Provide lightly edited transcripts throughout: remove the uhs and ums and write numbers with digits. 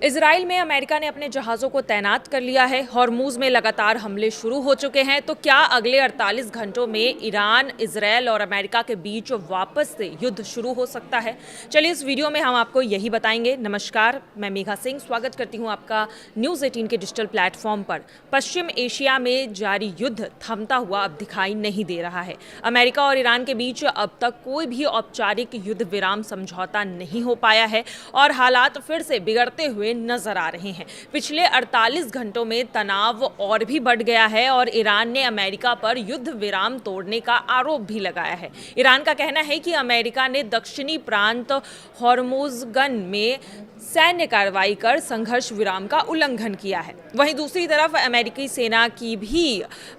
Israel में America ने अपने जहाज़ों को तैनात कर लिया है। हॉर्मूज में लगातार हमले शुरू हो चुके हैं। तो क्या अगले 48 घंटों में ईरान, इजराइल और अमेरिका के बीच वापस से युद्ध शुरू हो सकता है? चलिए इस वीडियो में हम आपको यही बताएंगे। नमस्कार, मैं मेघा सिंह स्वागत करती हूँ आपका न्यूज़ 18 के डिजिटल प्लेटफॉर्म पर। पश्चिम एशिया में जारी युद्ध थमता हुआ अब दिखाई नहीं दे रहा है। अमेरिका और ईरान के बीच अब तक कोई भी औपचारिक युद्ध विराम समझौता नहीं हो पाया है और हालात फिर से बिगड़ते हुए नजर आ रहे हैं। पिछले 48 घंटों में तनाव और भी बढ़ गया है और ईरान ने अमेरिका पर युद्ध विराम तोड़ने का आरोप भी लगाया है। ईरान का कहना है कि अमेरिका ने दक्षिणी प्रांत हॉर्मुज़गन में सैन्य कार्रवाई कर संघर्ष विराम का उल्लंघन किया है। वहीं दूसरी तरफ अमेरिकी सेना की भी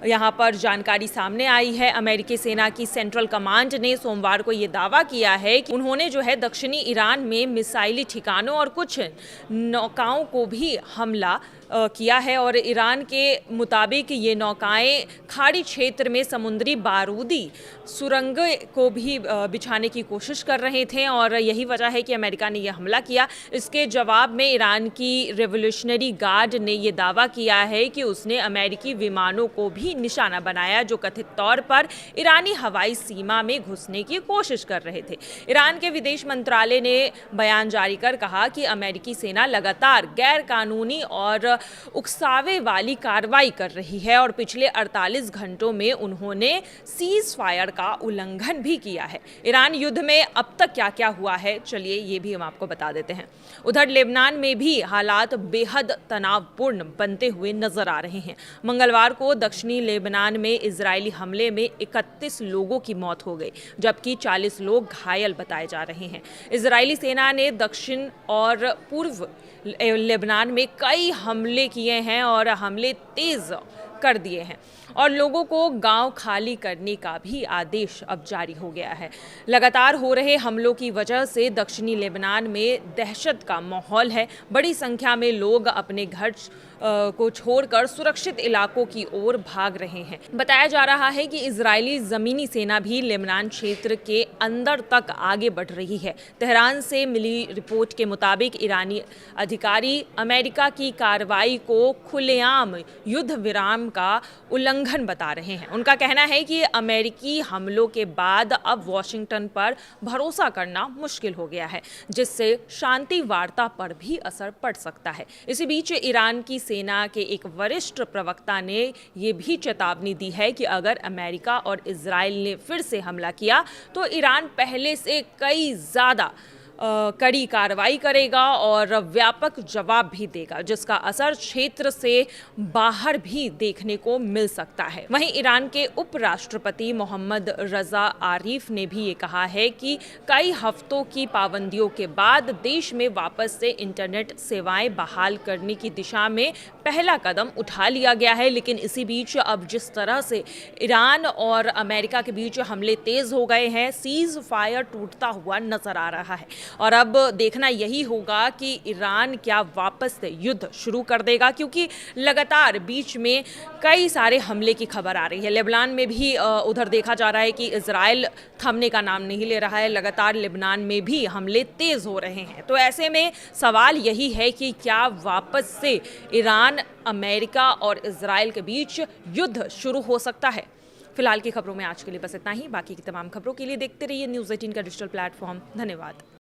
यहां पर जानकारी सामने आई है। अमेरिकी सेना की सेंट्रल कमांड ने सोमवार को यह दावा किया है कि उन्होंने दक्षिणी ईरान में मिसाइली ठिकानों और कुछ नौकाओं को भी हमला किया है और ईरान के मुताबिक ये नौकाएं खाड़ी क्षेत्र में समुद्री बारूदी सुरंग को भी बिछाने की कोशिश कर रहे थे और यही वजह है कि अमेरिका ने यह हमला किया। इसके जवाब में ईरान की रेवोल्यूशनरी गार्ड ने यह दावा किया है कि उसने अमेरिकी विमानों को भी निशाना बनाया जो कथित तौर पर ईरानी हवाई सीमा में घुसने की कोशिश कर रहे थे। ईरान के विदेश मंत्रालय ने बयान जारी कर कहा कि अमेरिकी सेना लगातार गैर कानूनी और उकसावे वाली कार्रवाई कर रही है और पिछले 48 घंटों में उन्होंने सीज फायर का उल्लंघन भी किया है। ईरान युद्ध में अब तक क्या क्या हुआ है, चलिए ये भी हम आपको बता देते हैं। उधर लेबनान में भी हालात बेहद तनावपूर्ण बनते हुए नजर आ रहे हैं। मंगलवार को दक्षिणी लेबनान में इजरायली हमले में 31 लोगों की मौत हो गई जबकि 40 लोग घायल बताए जा रहे हैं। इजरायली सेना ने दक्षिण और पूर्व लेबनान में कई हमले किए हैं और हमले तेज कर दिए हैं और लोगों को गांव खाली करने का भी आदेश अब जारी हो गया है। लगातार हो रहे हमलों की वजह से दक्षिणी लेबनान में दहशत का माहौल है। बड़ी संख्या में लोग अपने घर को छोड़कर सुरक्षित इलाकों की ओर भाग रहे हैं। बताया जा रहा है कि इजरायली जमीनी सेना भी लेबनान क्षेत्र के अंदर तक आगे बढ़ रही है। तेहरान से मिली रिपोर्ट के मुताबिक ईरानी अधिकारी अमेरिका की कार्रवाई को खुलेआम युद्ध विराम का उल्लंघन बता रहे हैं। उनका कहना है कि अमेरिकी हमलों के बाद अब वॉशिंगटन पर भरोसा करना मुश्किल हो गया है जिससे शांति वार्ता पर भी असर पड़ सकता है। इसी बीच ईरान की सेना के एक वरिष्ठ प्रवक्ता ने यह भी चेतावनी दी है कि अगर अमेरिका और इजराइल ने फिर से हमला किया तो ईरान पहले से कई ज़्यादा कड़ी कार्रवाई करेगा और व्यापक जवाब भी देगा जिसका असर क्षेत्र से बाहर भी देखने को मिल सकता है। वहीं ईरान के उपराष्ट्रपति मोहम्मद रजा आरिफ ने भी ये कहा है कि कई हफ्तों की पाबंदियों के बाद देश में वापस से इंटरनेट सेवाएं बहाल करने की दिशा में पहला कदम उठा लिया गया है। लेकिन इसी बीच अब जिस तरह से ईरान और अमेरिका के बीच हमले तेज हो गए हैं, सीज फायर टूटता हुआ नजर आ रहा है और अब देखना यही होगा कि ईरान क्या वापस से युद्ध शुरू कर देगा क्योंकि लगातार बीच में कई सारे हमले की खबर आ रही है। लेबनान में भी उधर देखा जा रहा है कि इजराइल थमने का नाम नहीं ले रहा है। लगातार लेबनान में भी हमले तेज हो रहे हैं। तो ऐसे में सवाल यही है कि क्या वापस से ईरान, अमेरिका और इजराइल के बीच युद्ध शुरू हो सकता है। फिलहाल की खबरों में आज के लिए बस इतना ही। बाकी की तमाम खबरों के लिए देखते रहिए न्यूज़ 18 का डिजिटल प्लेटफॉर्म। धन्यवाद।